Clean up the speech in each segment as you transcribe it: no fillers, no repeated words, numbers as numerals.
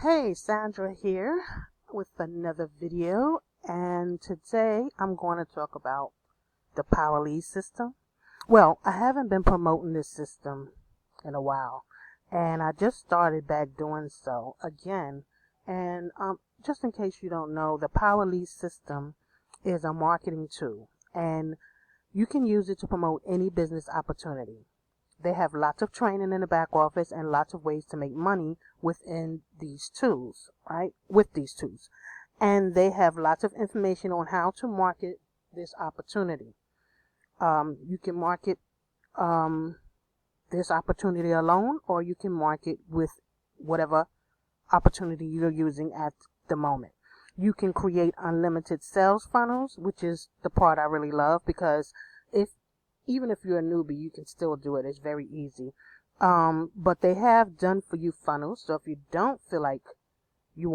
Hey, Sandra here with another video, and today I'm going to talk about the Power Lead system. Well, I haven't been promoting this system in a while, and I just started back doing so again. And just in case you don't know, the Power Lead system is a marketing tool, and you can use it to promote any business opportunity. They have lots of training in the back office and lots of ways to make money within these tools, right? With these tools. And they have lots of information on how to market this opportunity. You can market this opportunity alone, or you can market with whatever opportunity you're using at the moment. You can create unlimited sales funnels, which is the part I really love, because even if you're a newbie, you can still do it. It's very easy. But they have done for you funnels. So if you don't feel like you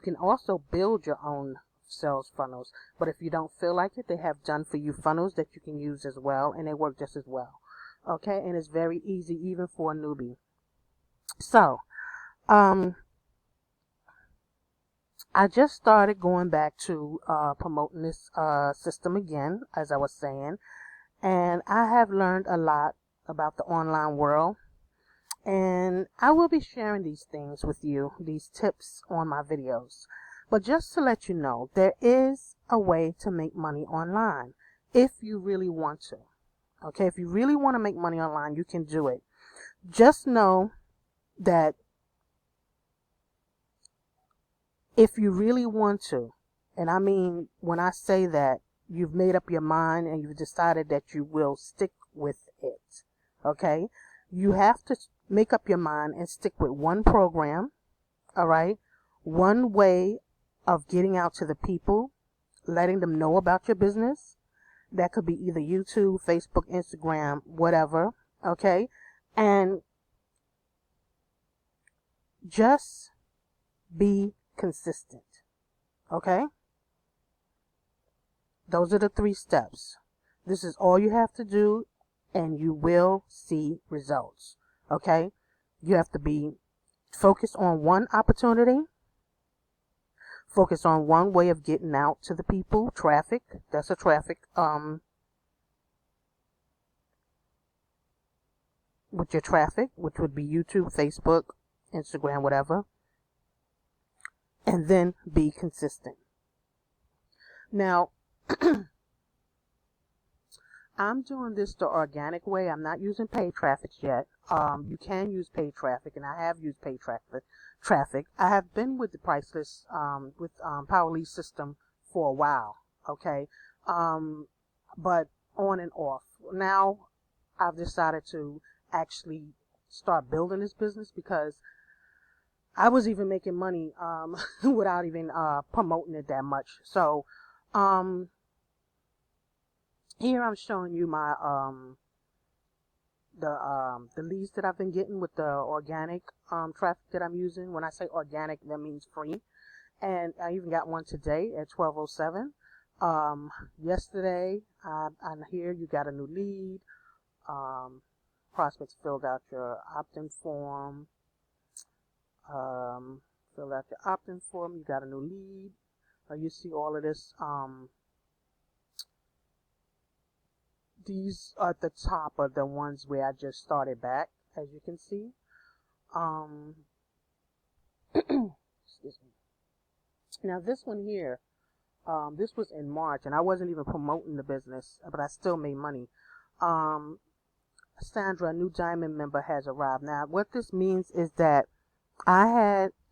can also build your own sales funnels. But if you don't feel like it, they have done for you funnels that you can use as well, and they work just as well. Okay, and it's very easy even for a newbie. So, I just started going back to promoting this system again, as I was saying. And I have learned a lot about the online world, and I will be sharing these things with you, these tips on my videos. But just to let you know, there is a way to make money online if you really want to. Okay, if you really want to make money online, you can do it. Just know that if you really want to, and I mean when I say that, you've made up your mind and you've decided that you will stick with it. Okay? You have to make up your mind and stick with one program. All right? One way of getting out to the people, letting them know about your business. That could be either YouTube, Facebook, Instagram, whatever. Okay? And just be consistent. Okay? Those are the 3 steps. This is all you have to do, and you will see results. Okay? You have to be focused on one opportunity, focus on one way of getting out to the people, traffic. That's a traffic, with your traffic, which would be YouTube, Facebook, Instagram, whatever. And then be consistent. Now, I'm doing this the organic way. I'm not using paid traffic yet. You can use paid traffic, and I have used paid traffic. I have been with the priceless, with Power Lead system for a while. Okay, but on and off. Now, I've decided to actually start building this business because I was even making money without even promoting it that much. So, here I'm showing you my the leads that I've been getting with the organic traffic that I'm using. When I say organic, that means free. And I even got one today at 12:07. Yesterday, on here you got a new lead. Prospects filled out your opt-in form. Filled out your opt-in form. You got a new lead. You see all of this. These at the top are the ones where I just started back, as you can see. Excuse me. Now this one here, this was in March, and I wasn't even promoting the business, but I still made money. Sandra, a new diamond member, has arrived. Now, what this means is that I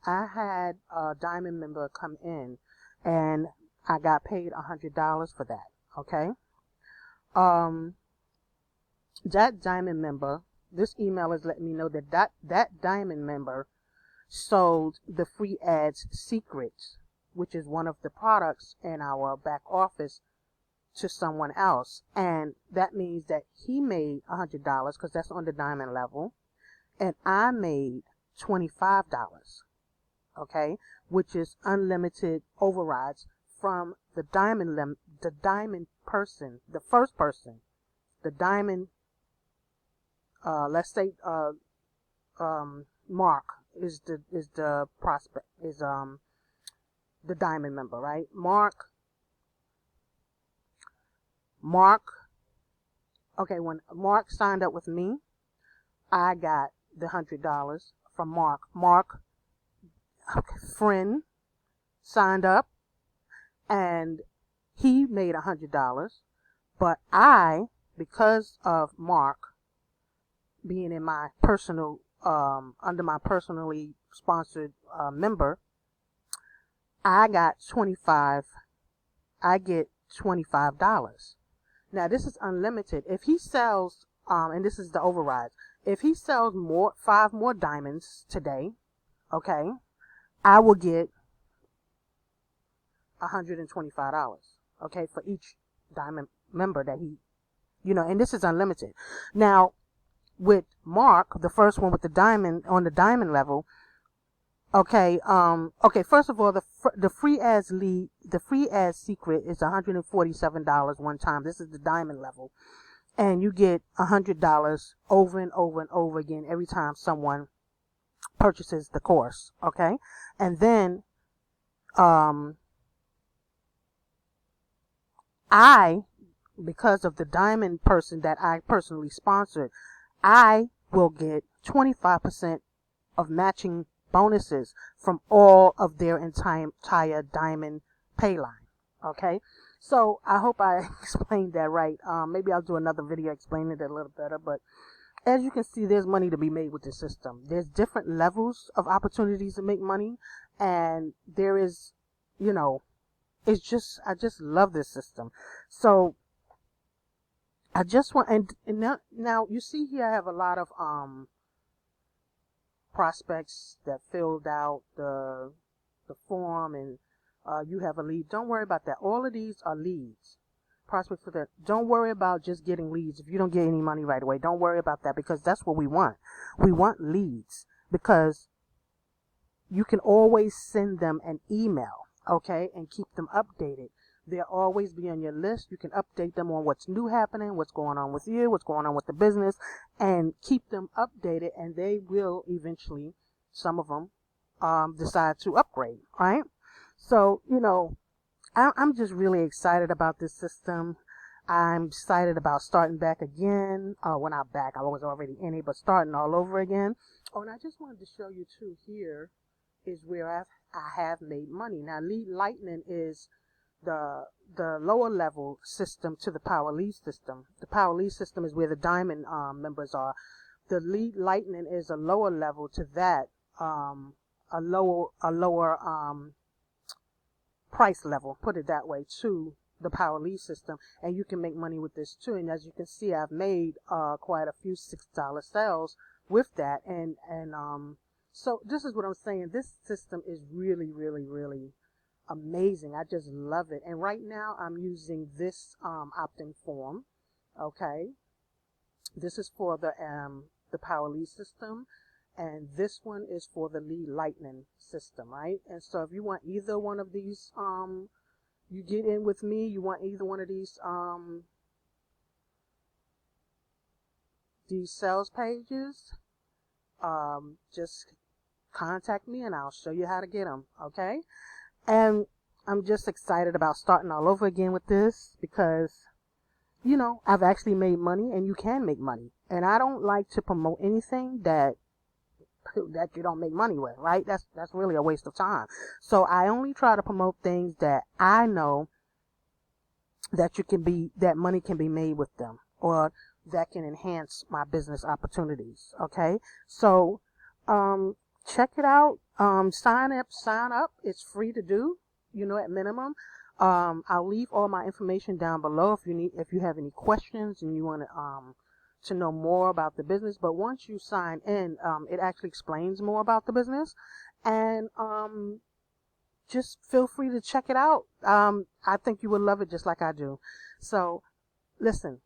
had a diamond member come in, and I got paid $100 for that. Okay. That diamond member, this email is letting me know that diamond member sold the free ads secrets, which is one of the products in our back office, to someone else. And that means that he made $100 because that's on the diamond level, and I made $25. Okay, which is unlimited overrides from the diamond person, the first person, the diamond, let's say Mark is the prospect, is the diamond member, right? Mark, okay, when Mark signed up with me, I got the $100 from Mark. Mark, friend, signed up, and he made $100, but I, because of Mark being in my personal, under my personally sponsored member, I get $25. Now this is unlimited. If he sells, and this is the override, if he sells 5 more diamonds today, okay, I will get $125, okay, for each diamond member that he, and this is unlimited. Now, with Mark, the first one with the diamond, on the diamond level, okay, first of all, the free as secret is $147 one time. This is the diamond level. And you get $100 over and over and over again every time someone purchases the course, okay? And then, because of the diamond person that I personally sponsored, I will get 25% of matching bonuses from all of their entire diamond pay line. Okay, so I hope I explained that right. Maybe I'll do another video explaining it a little better, but as you can see, there's money to be made with this system. There's different levels of opportunities to make money, and there is, I just love this system. So I just want, and now you see here I have a lot of prospects that filled out the form, and you have a lead. Don't worry about that. All of these are leads. Prospects for that. Don't worry about just getting leads. If you don't get any money right away, don't worry about that, because that's what we want. We want leads, because you can always send them an email, okay, and keep them updated. They'll always be on your list. You can update them on what's new happening, what's going on with you, what's going on with the business, and keep them updated, and they will eventually, some of them, decide to upgrade, right? So, I'm just really excited about this system. I'm excited about starting back again. Well, not back, I was already in it, but starting all over again. Oh, and I just wanted to show you too, here is where I have made money. Now, Lead Lightning is the lower level system to the Power Lead system. The Power Lead system is where the diamond members are. The Lead Lightning is a lower level to that, a lower price level, put it that way, to the Power Lead system, and you can make money with this too. And as you can see, I've made quite a few $6 sales with that, and so this is what I'm saying. This system is really, really, really amazing. I just love it. And right now I'm using this opt-in form. Okay, this is for the Power Lead system, and this one is for the Lead Lightning system, right? And so if you want either one of these, you get in with me, you want either one of these sales pages, just contact me and I'll show you how to get them. Okay, and I'm just excited about starting all over again with this, because I've actually made money, and you can make money, and I don't like to promote anything that you don't make money with, right? That's really a waste of time. So I only try to promote things that I know that that money can be made with them, or that can enhance my business opportunities. Okay, so check it out. Sign up. It's free to do, at minimum. I'll leave all my information down below if you have any questions and you want to know more about the business. But once you sign in, it actually explains more about the business, and just feel free to check it out. I think you will love it just like I do. So listen,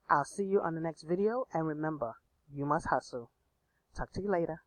I'll see you on the next video, and remember, you must hustle. Talk to you later.